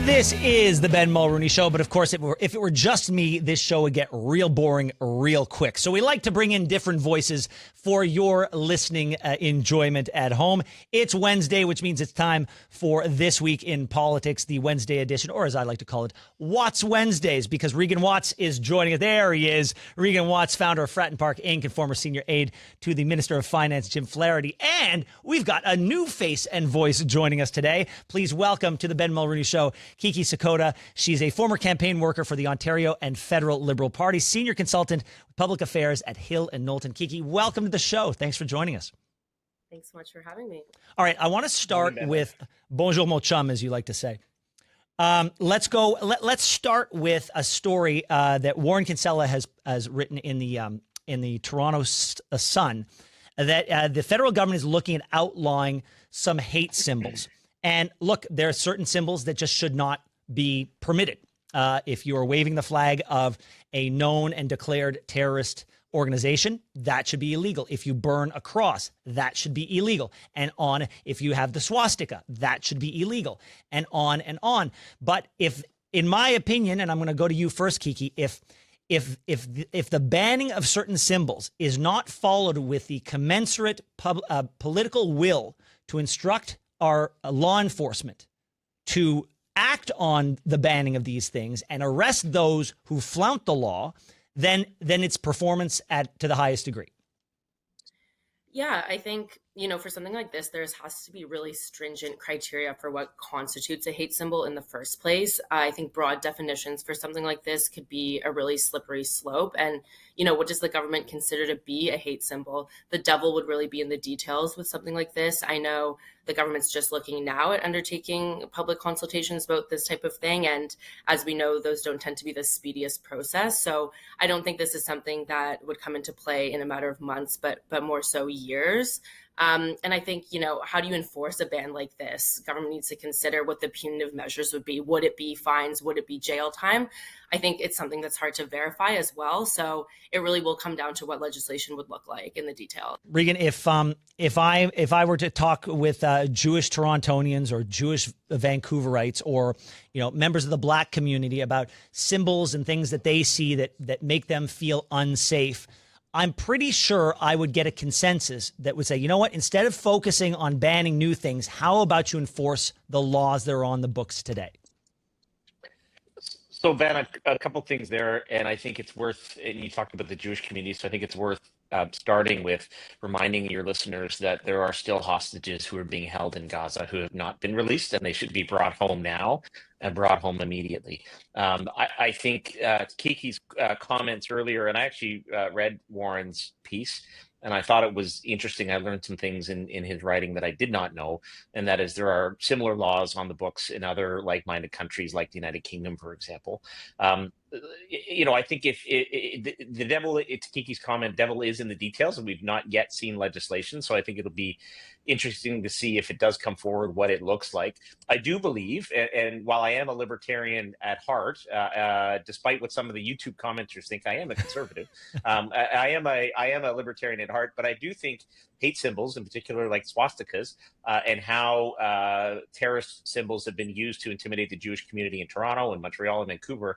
This is the Ben Mulroney Show, but of course, if it were just me, this show would get real boring real quick. So we like to bring in different voices for your listening enjoyment at home. It's Wednesday, which means it's time for This Week in Politics, the Wednesday edition, or as I like to call it, Watts Wednesdays, because Regan Watts is joining us. There he is. Regan Watts, founder of Fratton Park Inc. and former senior aide to the Minister of Finance, Jim Flaherty. And we've got a new face and voice joining us today. Please welcome to the Ben Mulroney Show, Kiki Cekota. She's a former campaign worker for the Ontario and Federal Liberal Party, senior consultant with public affairs at Hill and Knowlton. Kiki, welcome to the show. Thanks for joining us. Thanks so much for having me. All right, I want to start with bonjour, mon chum, as you like to say. Let's start with a story that Warren Kinsella has written in the Toronto Sun, that the federal government is looking at outlawing some hate symbols. And look, there are certain symbols that just should not be permitted. If you are waving the flag of a known and declared terrorist organization, that should be illegal. If you burn a cross, that should be illegal. And on, if you have the swastika, that should be illegal. And on and on. But if, in my opinion, and I'm going to go to you first, Kiki, if the banning of certain symbols is not followed with the commensurate political will to instruct our law enforcement to act on the banning of these things and arrest those who flout the law, then it's performance to the highest degree. Yeah, I think, for something like this, there has to be really stringent criteria for what constitutes a hate symbol in the first place. I think broad definitions for something like this could be a really slippery slope. And, what does the government consider to be a hate symbol? The devil would really be in the details with something like this. I know the government's just looking now at undertaking public consultations about this type of thing. And as we know, those don't tend to be the speediest process. So I don't think this is something that would come into play in a matter of months, but more so years. And I think, how do you enforce a ban like this? Government needs to consider what the punitive measures would be. Would it be fines? Would it be jail time? I think it's something that's hard to verify as well. So it really will come down to what legislation would look like in the detail. Regan, if I were to talk with Jewish Torontonians or Jewish Vancouverites or members of the Black community about symbols and things that they see that make them feel unsafe, I'm pretty sure I would get a consensus that would say, you know what, instead of focusing on banning new things, how about you enforce the laws that are on the books today? So, Ben, a couple things there, and I think it's worth, and you talked about the Jewish community, so I think it's worth starting with reminding your listeners that there are still hostages who are being held in Gaza who have not been released, and they should be brought home now and brought home immediately. I think Kiki's comments earlier, and I actually read Warren's piece, and I thought it was interesting. I learned some things in his writing that I did not know, and that is there are similar laws on the books in other like-minded countries, like the United Kingdom, for example. I think if the devil, it's Kiki's comment, devil is in the details, and we've not yet seen legislation. So I think it'll be interesting to see if it does come forward, what it looks like. I do believe, and while I am a libertarian at heart, despite what some of the YouTube commenters think, I am a conservative. I am a libertarian at heart, but I do think hate symbols, in particular like swastikas, and how terrorist symbols have been used to intimidate the Jewish community in Toronto and Montreal and Vancouver,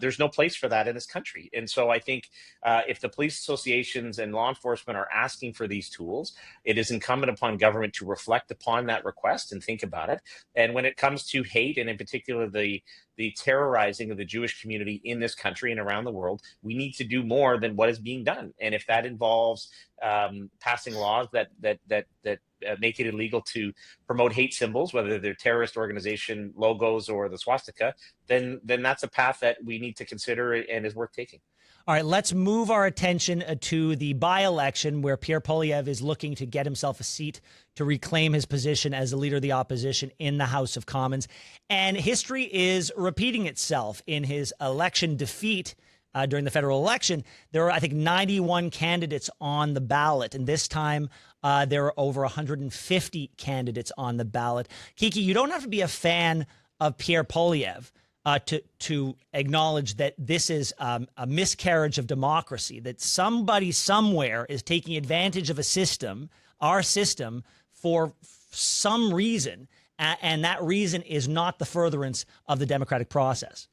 there's no place for that in this country. And so I think if the police associations and law enforcement are asking for these tools, it is incumbent upon government to reflect upon that request and think about it. And when it comes to hate, and in particular the terrorizing of the Jewish community in this country and around the world, we need to do more than what is being done. And if that involves passing laws that make it illegal to promote hate symbols, whether they're terrorist organization logos or the swastika, then that's a path that we need to consider and is worth taking. All right, let's move our attention to the by-election where Pierre Poilievres is looking to get himself a seat to reclaim his position as the leader of the opposition in the House of Commons. And history is repeating itself. In his election defeat during the federal election, there were, I think, 91 candidates on the ballot. And this time, there are over 150 candidates on the ballot. Kiki, you don't have to be a fan of Pierre Poilievres to acknowledge that this is a miscarriage of democracy, that somebody somewhere is taking advantage of a system, our system, for some reason, and that reason is not the furtherance of the democratic process.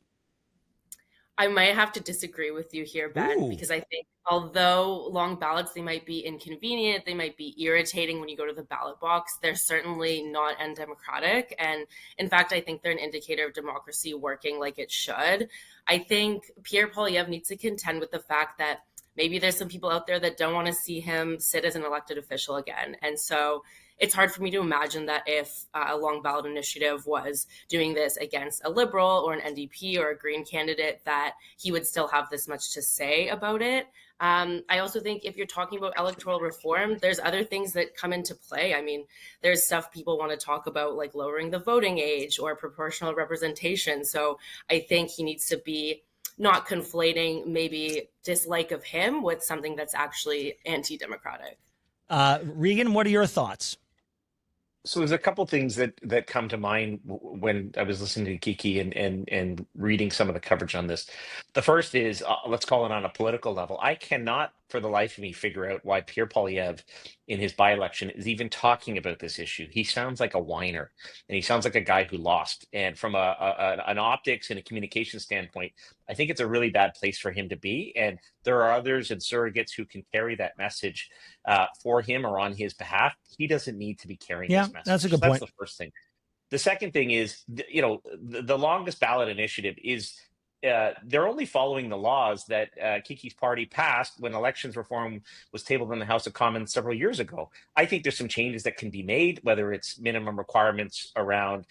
I might have to disagree with you here, Ben, Ooh. because I think although long ballots, they might be inconvenient, they might be irritating when you go to the ballot box, they're certainly not undemocratic. And in fact, I think they're an indicator of democracy working like it should. I think Pierre Poilievres needs to contend with the fact that maybe there's some people out there that don't want to see him sit as an elected official again. And so it's hard for me to imagine that if a long ballot initiative was doing this against a Liberal or an NDP or a Green candidate, that he would still have this much to say about it. I also think if you're talking about electoral reform, there's other things that come into play. I mean, there's stuff people want to talk about, like lowering the voting age or proportional representation. So I think he needs to be not conflating maybe dislike of him with something that's actually anti-democratic. Regan, what are your thoughts? So there's a couple things that come to mind when I was listening to Kiki and reading some of the coverage on this. The first is, let's call it on a political level. I cannot for the life of me figure out why Pierre Poilievres in his by-election is even talking about this issue. He sounds like a whiner, and he sounds like a guy who lost. And from an optics and a communication standpoint, I think it's a really bad place for him to be. And there are others and surrogates who can carry that message for him or on his behalf. He doesn't need to be carrying this message. That's a good point. That's the first thing. The second thing is, the longest ballot initiative is they're only following the laws that Kiki's party passed when elections reform was tabled in the House of Commons several years ago. I think there's some changes that can be made, whether it's minimum requirements around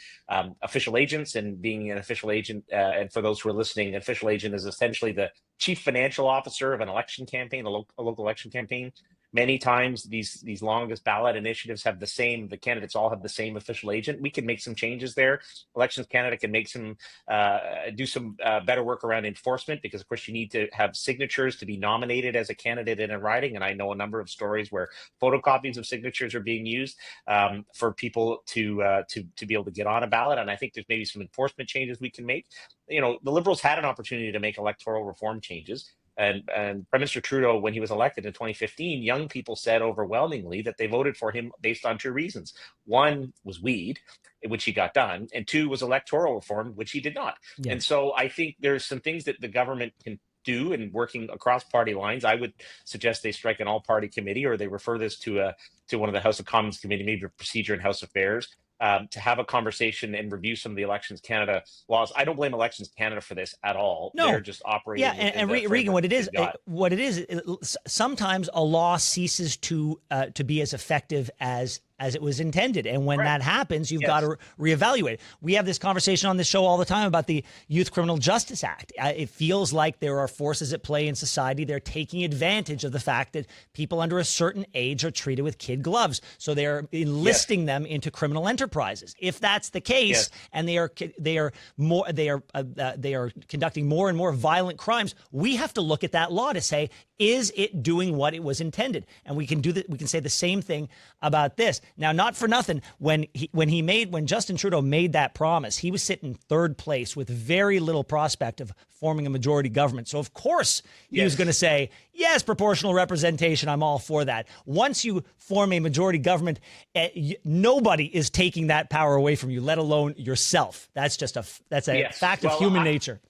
official agents and being an official agent. And for those who are listening, an official agent is essentially the chief financial officer of an election campaign, a local election campaign. Many times these longest ballot initiatives have the candidates all have the same official agent. We can make some changes there. Elections Canada can make some, do some better work around enforcement, because of course you need to have signatures to be nominated as a candidate in a riding. And I know a number of stories where photocopies of signatures are being used for people to be able to get on a ballot. And I think there's maybe some enforcement changes we can make. The Liberals had an opportunity to make electoral reform changes. And Prime Minister Trudeau, when he was elected in 2015, young people said overwhelmingly that they voted for him based on two reasons. One was weed, which he got done, and two was electoral reform, which he did not. Yeah. And so I think there's some things that the government can do, and working across party lines, I would suggest they strike an all-party committee, or they refer this to one of the House of Commons committee, maybe a procedure in House Affairs, to have a conversation and review some of the Elections Canada laws. I don't blame Elections Canada for this at all. No. They're just operating. Yeah, and Regan, what it is, sometimes a law ceases to be as effective as it was intended. And when that happens, you've got to reevaluate. We have this conversation on this show all the time about the Youth Criminal Justice Act. It feels like there are forces at play in society. They're taking advantage of the fact that people under a certain age are treated with kid gloves. So they're enlisting them into criminal enterprises. If that's the case, and they are conducting more and more violent crimes, we have to look at that law to say, is it doing what it was intended? And we can do that. We can say the same thing about this. Now, not for nothing, when Justin Trudeau made that promise, he was sitting third place with very little prospect of forming a majority government. So of course he was going to say, yes, proportional representation, I'm all for that. Once you form a majority government, nobody is taking that power away from you, let alone yourself. That's just a fact of human nature.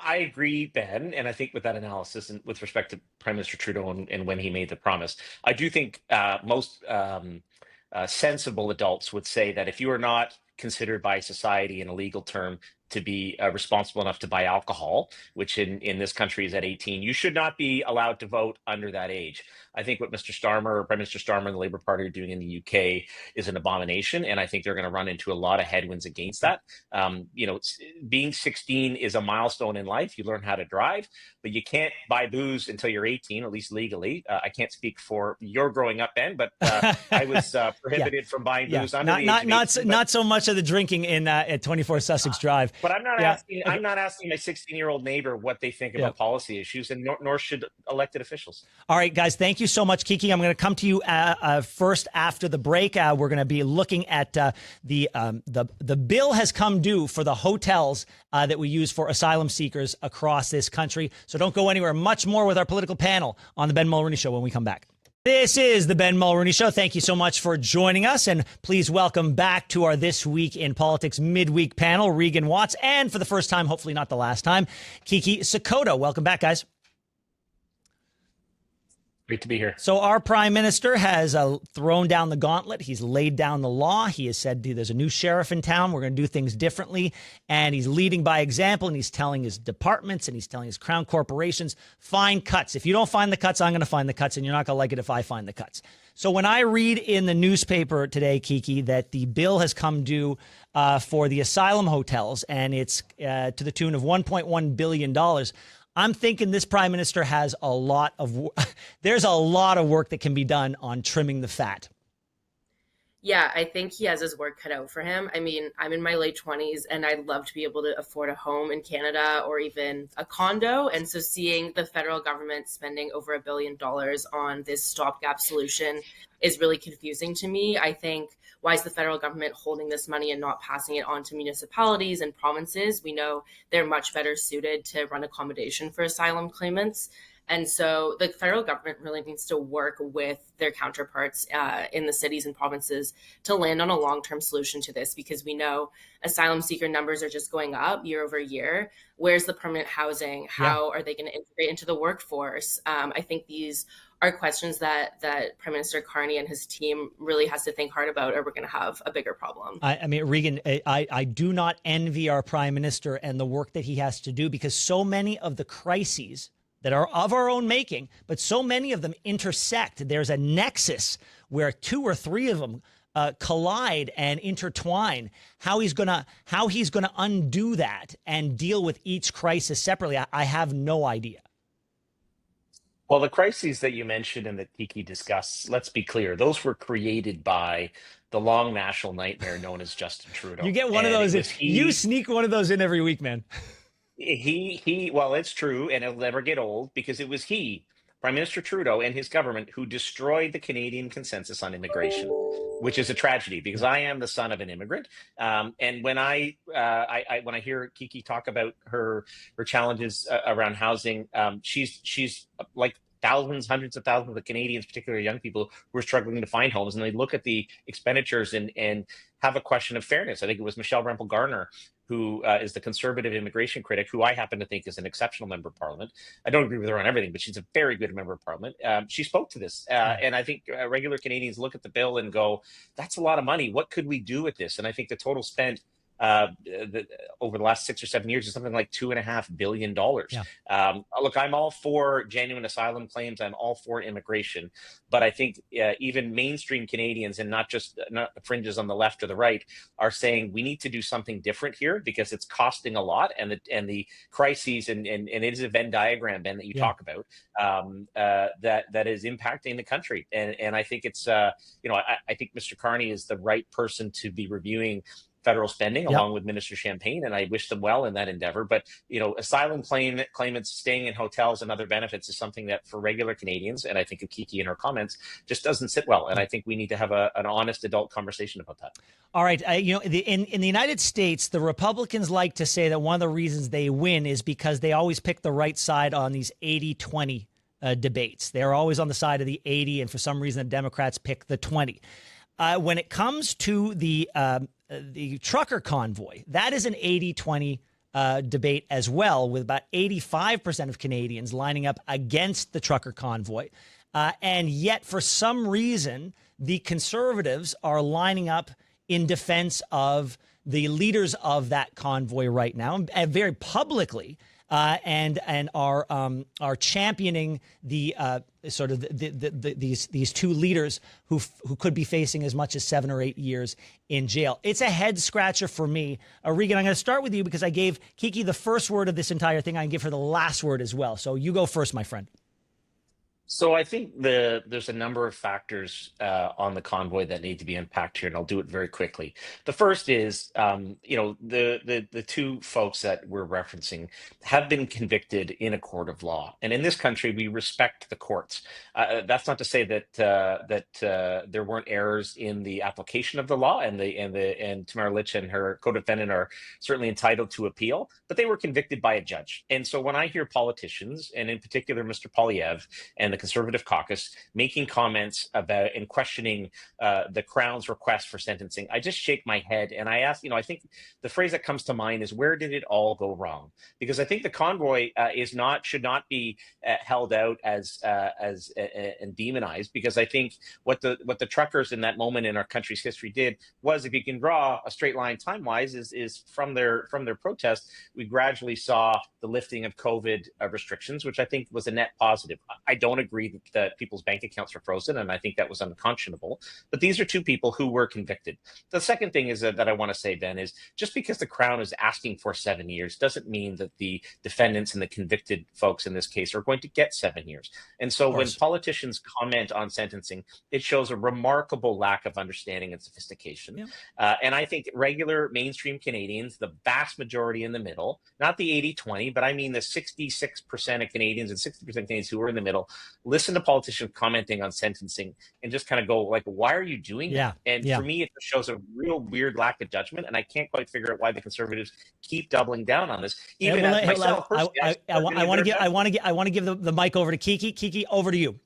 I agree, Ben, and I think with that analysis and with respect to Prime Minister Trudeau and when he made the promise, I do think most sensible adults would say that if you are not considered by society in a legal term to be responsible enough to buy alcohol, which in this country is at 18, you should not be allowed to vote under that age. I think what Prime Minister Starmer and the Labour Party are doing in the UK is an abomination, and I think they're going to run into a lot of headwinds against that. Being 16 is a milestone in life. You learn how to drive, but you can't buy booze until you're 18, at least legally. I can't speak for your growing up, Ben, but I was prohibited from buying booze under the age of 18. Not so much of the drinking at 24 Sussex Drive. But I'm not asking. I'm not asking my 16-year-old neighbor what they think about policy issues, and nor should elected officials. All right, guys. Thank you so much, Kiki. I'm going to come to you first after the break. We're going to be looking at the bill has come due for the hotels that we use for asylum seekers across this country. So don't go anywhere. Much more with our political panel on the Ben Mulroney Show when we come back. This is the Ben Mulroney Show. Thank you so much for joining us. And please welcome back to our This Week in Politics midweek panel, Regan Watts. And for the first time, hopefully not the last time, Kiki Cekota. Welcome back, guys. Great to be here. So our prime minister has thrown down the gauntlet. He's laid down the law. He has said there's a new sheriff in town. We're going to do things differently. And he's leading by example. And he's telling his departments and he's telling his crown corporations, find cuts. If you don't find the cuts, I'm going to find the cuts. And you're not going to like it if I find the cuts. So when I read in the newspaper today, Kiki, that the bill has come due for the asylum hotels and it's to the tune of $1.1 billion, I'm thinking this prime minister has a lot of, there's a lot of work that can be done on trimming the fat. Yeah, I think he has his work cut out for him. I mean, I'm in my late 20s and I'd love to be able to afford a home in Canada or even a condo. And so seeing the federal government spending over $1 billion on this stopgap solution is really confusing to me. I think, why is the federal government holding this money and not passing it on to municipalities and provinces? We know they're much better suited to run accommodation for asylum claimants. And so the federal government really needs to work with their counterparts in the cities and provinces to land on a long-term solution to this, because we know asylum seeker numbers are just going up year over year. Where's the permanent housing? How are they going to integrate into the workforce? I think these are questions that Prime Minister Carney and his team really has to think hard about, or we're going to have a bigger problem. I mean, Regan, I do not envy our prime minister and the work that he has to do, because so many of the crises that are of our own making, but so many of them intersect. There's a nexus where two or three of them collide and intertwine. How he's gonna undo that and deal with each crisis separately, I have no idea. Well, the crises that you mentioned and that Kiki discussed, let's be clear, those were created by the long national nightmare known as Justin Trudeau. You get one of those. You sneak one of those in every week, man. Well, it's true, and it'll never get old, because it was Prime Minister Trudeau and his government, who destroyed the Canadian consensus on immigration, which is a tragedy, because I am the son of an immigrant. And when I hear Kiki talk about her challenges around housing, she's like hundreds of thousands of Canadians, particularly young people, who are struggling to find homes, and they look at the expenditures and have a question of fairness. I think it was Michelle Rempel-Garner, who is the conservative immigration critic, who I happen to think is an exceptional member of parliament. I don't agree with her on everything, but she's a very good member of parliament. She spoke to this. And I think regular Canadians look at the bill and go, that's a lot of money. What could we do with this? And I think the total spent over the last 6 or 7 years is something like $2.5 billion. Look, I'm all for genuine asylum claims. I'm all for immigration, but I think even mainstream Canadians, and not the fringes on the left or the right, are saying we need to do something different here, because it's costing a lot, and the crises and it is a Venn diagram, Ben, that you talk about, that is impacting the country. And I think it's I think Mr. Carney is the right person to be reviewing federal spending along with Minister Champagne, and I wish them well in that endeavor. But asylum claimants staying in hotels and other benefits is something that for regular Canadians, and I think of Kiki in her comments, just doesn't sit well. And I think we need to have an honest adult conversation about that. All right, in the United States, the Republicans like to say that one of the reasons they win is because they always pick the right side on these 80-20 debates. They're always on the side of the 80, and for some reason the Democrats pick the 20. When it comes to the Trucker Convoy, that is an 80-20 debate as well, with about 85% of Canadians lining up against the Trucker Convoy. And yet, for some reason, the Conservatives are lining up in defense of the leaders of that convoy right now, and very publicly, and are championing the sort of these two leaders who could be facing as much as 7 or 8 years in jail. It's a head scratcher for me. Regan, I'm going to start with you, because I gave Kiki the first word of this entire thing. I can give her the last word as well. So you go first, my friend. So I think there's a number of factors on the convoy that need to be unpacked here, and I'll do it very quickly. The first is, the two folks that we're referencing have been convicted in a court of law, and in this country we respect the courts. That's not to say that there weren't errors in the application of the law, and Tamara Litch and her co-defendant are certainly entitled to appeal, but they were convicted by a judge. And so when I hear politicians, and in particular Mr. Poilievres and the Conservative caucus making comments about and questioning the Crown's request for sentencing, I just shake my head and I ask, I think the phrase that comes to mind is, where did it all go wrong? Because I think the convoy should not be held out as and demonized, because I think what the truckers in that moment in our country's history did was, if you can draw a straight line time-wise, is from their protest, we gradually saw the lifting of COVID restrictions, which I think was a net positive. I don't agree that people's bank accounts were frozen, and I think that was unconscionable. But these are two people who were convicted. The second thing is that I want to say, Ben, is just because the Crown is asking for 7 years doesn't mean that the defendants and the convicted folks in this case are going to get 7 years. And so when politicians comment on sentencing, it shows a remarkable lack of understanding and sophistication. Yeah. And I think regular mainstream Canadians, the vast majority in the middle, not the 80-20, but I mean the 66% of Canadians and 60% of Canadians who are in the middle, listen to politicians commenting on sentencing and just kind of go like, why are you doing that? And for me, it shows a real weird lack of judgment. And I can't quite figure out why the Conservatives keep doubling down on this. Even myself, personally, I want to give the mic over to Kiki. Kiki, over to you.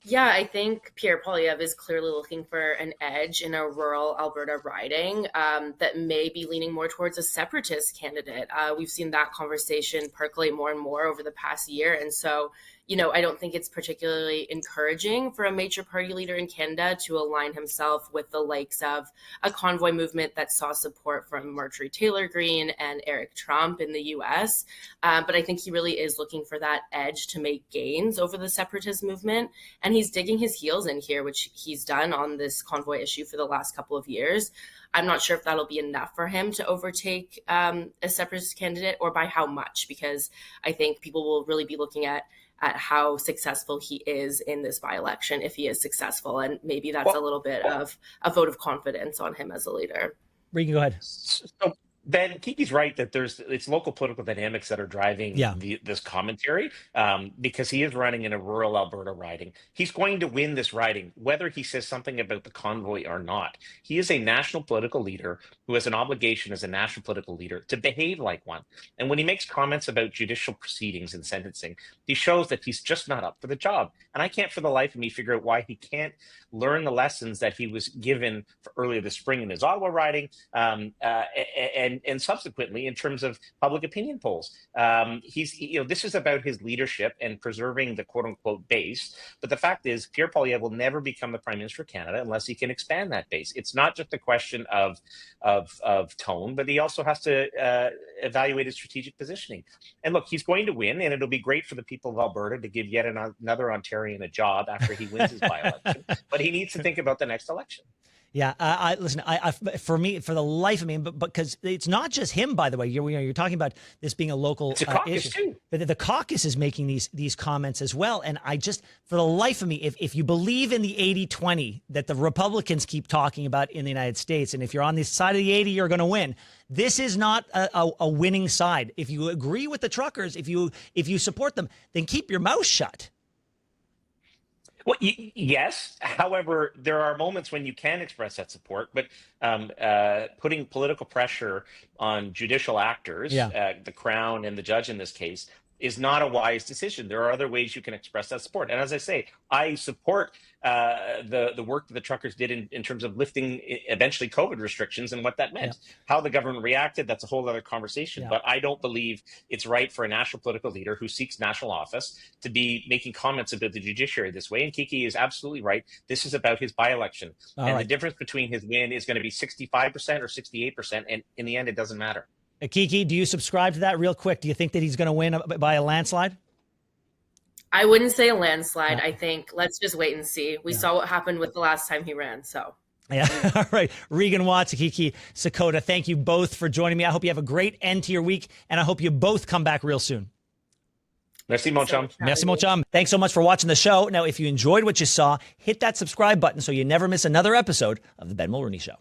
Yeah, I think Pierre Poilievres is clearly looking for an edge in a rural Alberta riding that may be leaning more towards a separatist candidate. We've seen that conversation percolate more and more over the past year. And so, I don't think it's particularly encouraging for a major party leader in Canada to align himself with the likes of a convoy movement that saw support from Marjorie Taylor Greene and Eric Trump in the US. But I think he really is looking for that edge to make gains over the separatist movement. And he's digging his heels in here, which he's done on this convoy issue for the last couple of years. I'm not sure if that'll be enough for him to overtake a separatist candidate, or by how much, because I think people will really be looking at how successful he is in this by-election, if he is successful. And maybe that's a little bit of a vote of confidence on him as a leader. Regan, go ahead. So, Ben, Kiki's right that it's local political dynamics that are driving this commentary, because he is running in a rural Alberta riding. He's going to win this riding, whether he says something about the convoy or not. He is a national political leader who has an obligation as a national political leader to behave like one. And when he makes comments about judicial proceedings and sentencing, he shows that he's just not up for the job. And I can't for the life of me figure out why he can't learn the lessons that he was given earlier this spring in his Ottawa riding, and subsequently in terms of public opinion polls. This is about his leadership and preserving the quote unquote base. But the fact is, Pierre Poilievres will never become the Prime Minister of Canada unless he can expand that base. It's not just a question of tone, but he also has to evaluate his strategic positioning. And look, he's going to win, and it'll be great for the people of Alberta to give yet another Ontarian a job after he wins his by-election. But he needs to think about the next election. Yeah, listen. For the life of me, but because it's not just him, by the way. You're talking about this being a local caucus issue, but the caucus is making these comments as well. And I just, for the life of me, if you believe in the 80-20 that the Republicans keep talking about in the United States, and if you're on the side of the 80, you're going to win. This is not a winning side. If you agree with the truckers, if you support them, then keep your mouth shut. Well, yes. However, there are moments when you can express that support, but putting political pressure on judicial actors, the Crown and the judge in this case, is not a wise decision. There are other ways you can express that support. And as I say, I support the work that the truckers did in terms of lifting eventually COVID restrictions and what that meant. How the government reacted, that's a whole other conversation. But I don't believe it's right for a national political leader who seeks national office to be making comments about the judiciary this way. And Kiki is absolutely right. This is about his by-election. The difference between his win is going to be 65% or 68%. And in the end, it doesn't matter. Kiki, do you subscribe to that real quick? Do you think that he's going to win by a landslide? I wouldn't say a landslide. I think let's just wait and see. We saw what happened with the last time he ran. So. Yeah. All right. Regan Watts, Kiki Cekota, thank you both for joining me. I hope you have a great end to your week, and I hope you both come back real soon. Merci, mon chum. Merci, mon chum. Thanks so much for watching the show. Now, if you enjoyed what you saw, hit that subscribe button so you never miss another episode of The Ben Mulroney Show.